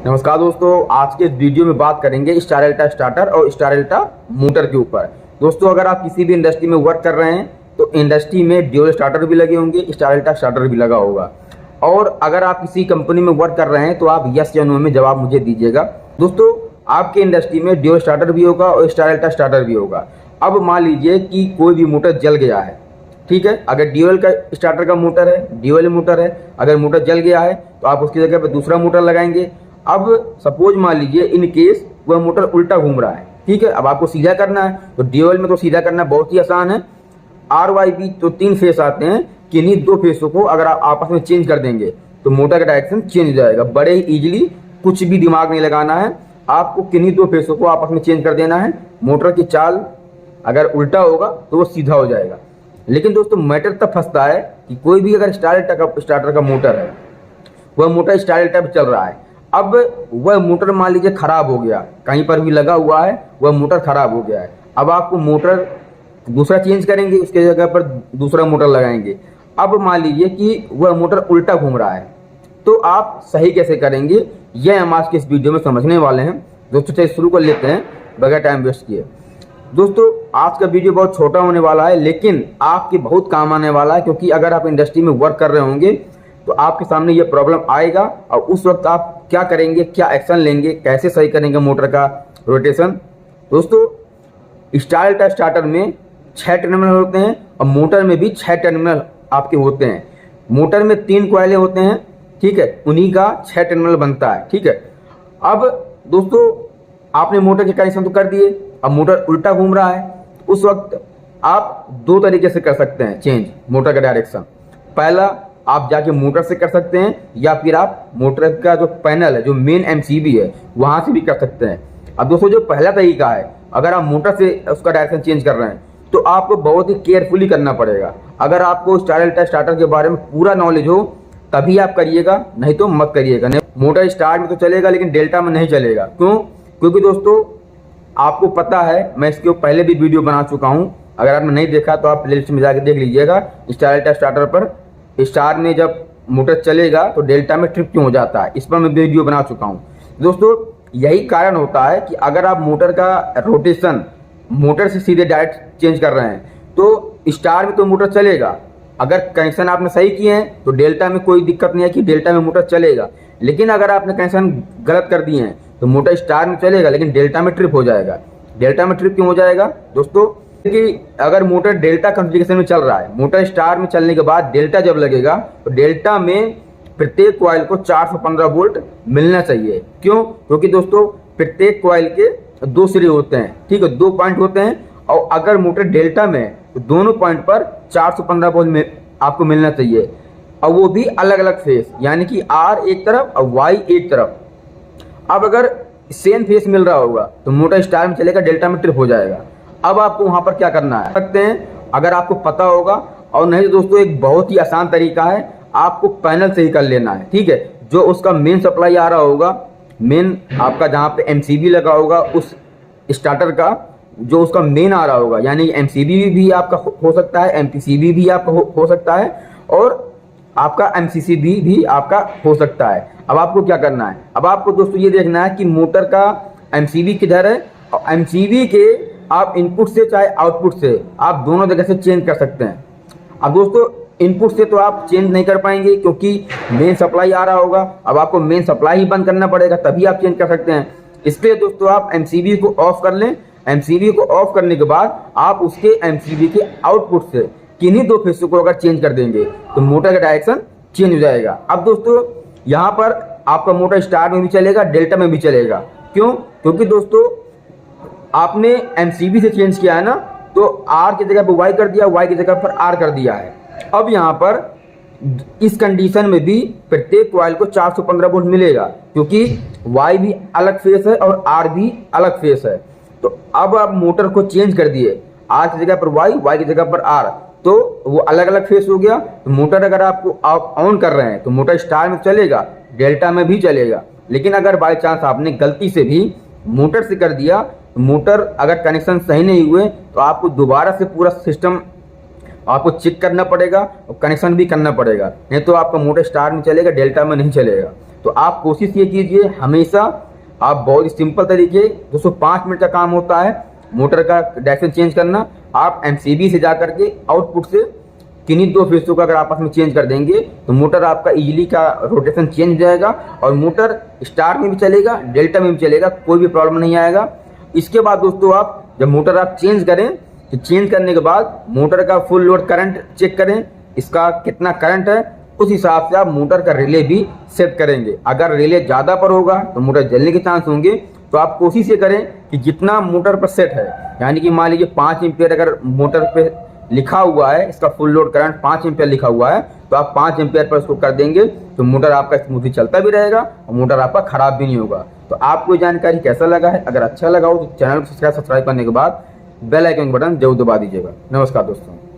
नमस्कार दोस्तों, आज के इस वीडियो में बात करेंगे स्टारएल्टा स्टार्टर और स्टारएल्टा मोटर के ऊपर। दोस्तों, अगर आप किसी भी इंडस्ट्री में वर्क कर रहे हैं तो इंडस्ट्री में ड्यूल स्टार्टर भी लगे होंगे, स्टारएल्टा स्टार्टर भी लगा होगा। और अगर आप किसी कंपनी में वर्क कर रहे हैं तो आप यस या नो में जवाब मुझे दीजिएगा। दोस्तों, आपके इंडस्ट्री में ड्यूल स्टार्टर भी होगा और स्टारएल्टा स्टार्टर भी होगा। अब मान लीजिए कि कोई भी मोटर जल गया है, ठीक है। अगर ड्यूल का स्टार्टर का मोटर है, ड्यूल मोटर है, अगर मोटर जल गया है तो आप उसकी जगह पर दूसरा मोटर लगाएंगे। अब सपोज मान लीजिए इन केस वह मोटर उल्टा घूम रहा है, ठीक है। अब आपको सीधा करना है तो ड्यूल में तो सीधा करना बहुत ही आसान है। RYB तो 3 फेस आते हैं, किन्हीं 2 फेसों को अगर आप आपस में चेंज कर देंगे तो मोटर का डायरेक्शन चेंज हो जाएगा। बड़े ही इजीली, कुछ भी दिमाग नहीं लगाना है आपको, किन्हीं 2 फेसों को आपस में चेंज कर देना है। मोटर की चाल अगर उल्टा होगा तो वो सीधा हो जाएगा। लेकिन दोस्तों, मैटर तब फंसता है कि कोई भी अगर स्टार्टर का मोटर है, वह मोटर स्टारएल्टा पे चल रहा है। अब वह मोटर मान लीजिए खराब हो गया, कहीं पर भी लगा हुआ है, वह मोटर खराब हो गया है। अब आपको मोटर दूसरा चेंज करेंगे, उसके जगह पर दूसरा मोटर लगाएंगे। अब मान लीजिए कि वह मोटर उल्टा घूम रहा है, तो आप सही कैसे करेंगे, यह हम आज के इस वीडियो में समझने वाले हैं। दोस्तों, चलिए शुरू कर लेते हैं बगैर टाइम वेस्ट किए। दोस्तों, आज का वीडियो बहुत छोटा होने वाला है, लेकिन आपके बहुत काम आने वाला है, क्योंकि अगर आप इंडस्ट्री में वर्क कर रहे होंगे तो आपके सामने ये प्रॉब्लम आएगा और उस वक्त आप क्या करेंगे, क्या एक्शन लेंगे, कैसे सही करेंगे मोटर का रोटेशन। दोस्तों, स्टारएल्टा स्टार्टर में 6 टर्मिनल होते हैं और मोटर में भी 6 टर्मिनल आपके होते हैं। मोटर में 3 कॉइलें होते हैं, ठीक है, उन्हीं का 6 टर्मिनल बनता है, ठीक है। अब दोस्तों, आपने मोटर के कनेक्शन तो कर दिए, अब मोटर उल्टा घूम रहा है, उस वक्त आप 2 तरीके से कर सकते हैं चेंज मोटर का डायरेक्शन। पहला, आप जाके मोटर से कर सकते हैं, या फिर आप मोटर का जो पैनल है, जो मेन MCB है, वहां से भी कर सकते हैं। अब दोस्तों, जो पहला तरीका है, अगर आप मोटर से उसका डायरेक्शन चेंज कर रहे हैं तो आपको बहुत ही केयरफुली करना पड़ेगा। अगर आपको स्टारएल्टा स्टार्टर के बारे में पूरा नॉलेज हो तभी आप करिएगा, नहीं तो मत करिएगा। मोटर स्टार्ट में तो चलेगा लेकिन डेल्टा में नहीं चलेगा। क्यों? क्योंकि दोस्तों, आपको पता है, मैं इसके पहले भी वीडियो बना चुका हूँ, अगर आपने नहीं देखा तो आप प्लेलिस्ट में जाकर देख लीजिएगा। स्टारएल्टा स्टार्टर पर स्टार में जब मोटर चलेगा तो डेल्टा में ट्रिप क्यों हो जाता है, इस पर मैं वीडियो बना चुका हूं। दोस्तों, यही कारण होता है कि अगर आप मोटर का रोटेशन मोटर से सीधे डायरेक्ट चेंज कर रहे हैं तो स्टार में तो मोटर चलेगा, अगर कनेक्शन आपने सही किए हैं तो डेल्टा में कोई दिक्कत नहीं है कि डेल्टा में मोटर चलेगा। लेकिन अगर आपने कनेक्शन गलत कर दिए हैं तो मोटर स्टार में चलेगा लेकिन डेल्टा में ट्रिप हो जाएगा। डेल्टा में ट्रिप क्यों हो जाएगा दोस्तों? कि अगर मोटर डेल्टा कॉन्फ़िगरेशन में चल रहा है, मोटर स्टार में चलने के बाद डेल्टा जब लगेगा तो डेल्टा में प्रत्येक कॉइल को 415 वोल्ट मिलना चाहिए। क्यों? क्योंकि दोस्तों, प्रत्येक कॉइल के 2 सिरे होते हैं, ठीक है, 2 पॉइंट होते हैं, और अगर मोटर डेल्टा में तो दोनों पॉइंट पर 415 वोल्ट में आपको मिलना चाहिए, और वो भी अलग अलग फेस, यानी कि R एक तरफ और Y एक तरफ। अब अगर सेम फेस मिल रहा होगा तो मोटर स्टार में चलेगा, डेल्टा में ट्रिप हो जाएगा। अब आपको वहां पर क्या करना है सकते हैं, अगर आपको पता होगा, और नहीं तो दोस्तों, एक बहुत ही आसान तरीका है, आपको पैनल से ही कर लेना है, ठीक है। जो उसका मेन सप्लाई आ रहा होगा, मेन आपका जहां पे MCB लगा होगा उस स्टार्टर का, जो उसका मेन आ रहा होगा, यानी MCB भी आपका हो सकता है, MPCB भी आपका हो सकता है, और आपका MCCB भी आपका हो सकता है। अब आपको क्या करना है, अब आपको दोस्तों ये देखना है कि मोटर का MCB किधर है, और MCB के आप इनपुट से चाहे आउटपुट से आप दोनों जगह से चेंज कर सकते हैं। अब दोस्तों, इनपुट से तो आप चेंज नहीं कर पाएंगे क्योंकि मेन सप्लाई आ रहा होगा। अब आपको मेन सप्लाई ही बंद करना पड़ेगा, तभी आप चेंज कर सकते हैं। इसलिए दोस्तों, आप MCB को ऑफ कर लें। MCB को ऑफ करने के बाद आप उसके MCB के आउटपुट से किन्हीं 2 फेसों को अगर चेंज कर देंगे तो मोटर का डायरेक्शन चेंज हो जाएगा। अब दोस्तों, यहाँ पर आपका मोटर स्टार में भी चलेगा, डेल्टा में भी चलेगा। क्यों? क्योंकि दोस्तों, आपने MCB से चेंज किया है ना, तो R की जगह पर Y कर दिया, Y की जगह पर R कर दिया है। अब यहाँ पर इस कंडीशन में भी प्रत्येक कॉइल को 415 वोल्ट मिलेगा, क्योंकि Y भी अलग फेस है और R भी अलग फेस है। तो अब आप मोटर को चेंज कर दिए, R की जगह पर Y, Y की जगह पर R, तो वो अलग अलग फेस हो गया। तो मोटर अगर आपको आप ऑन कर रहे हैं तो मोटर स्टार में चलेगा, डेल्टा में भी चलेगा। लेकिन अगर बाई चांस आपने गलती से भी मोटर से कर दिया, मोटर अगर कनेक्शन सही नहीं हुए तो आपको दोबारा से पूरा सिस्टम आपको चेक करना पड़ेगा और कनेक्शन भी करना पड़ेगा, नहीं तो आपका मोटर स्टार में चलेगा, डेल्टा में नहीं चलेगा। तो आप कोशिश ये कीजिए हमेशा, आप बहुत ही सिंपल तरीके, दोस्तों 5 मिनट का काम होता है मोटर का डायरेक्शन चेंज करना। आप एमसीबी से जा करके आउटपुट से किन्हीं 2 फेसों का अगर आपस में चेंज कर देंगे तो मोटर आपका इजीली का रोटेशन चेंज हो जाएगा और मोटर स्टार में भी चलेगा, डेल्टा में भी चलेगा, कोई भी प्रॉब्लम नहीं आएगा। इसके बाद दोस्तों आप जब मोटर आप चेंज करें तो चेंज करने के बाद मोटर का फुल लोड करंट चेक करें, इसका कितना करंट है, उस हिसाब से आप मोटर का रिले भी सेट करेंगे। अगर रिले ज़्यादा पर होगा तो मोटर जलने के चांस होंगे, तो आप कोशिश ये करें कि जितना मोटर पर सेट है, यानी कि मान लीजिए 5 एम्पियर अगर मोटर पे लिखा हुआ है, इसका फुल लोड करंट 5 एम्पियर लिखा हुआ है, तो आप 5 एम्पियर पर उसको कर देंगे तो मोटर आपका स्मूथली चलता भी रहेगा और मोटर आपका खराब भी नहीं होगा। तो आपको जानकारी कैसा लगा है, अगर अच्छा लगा हो तो चैनल को सब्सक्राइब करने के बाद बेल आइकन बटन जरूर दबा दीजिएगा। नमस्कार दोस्तों।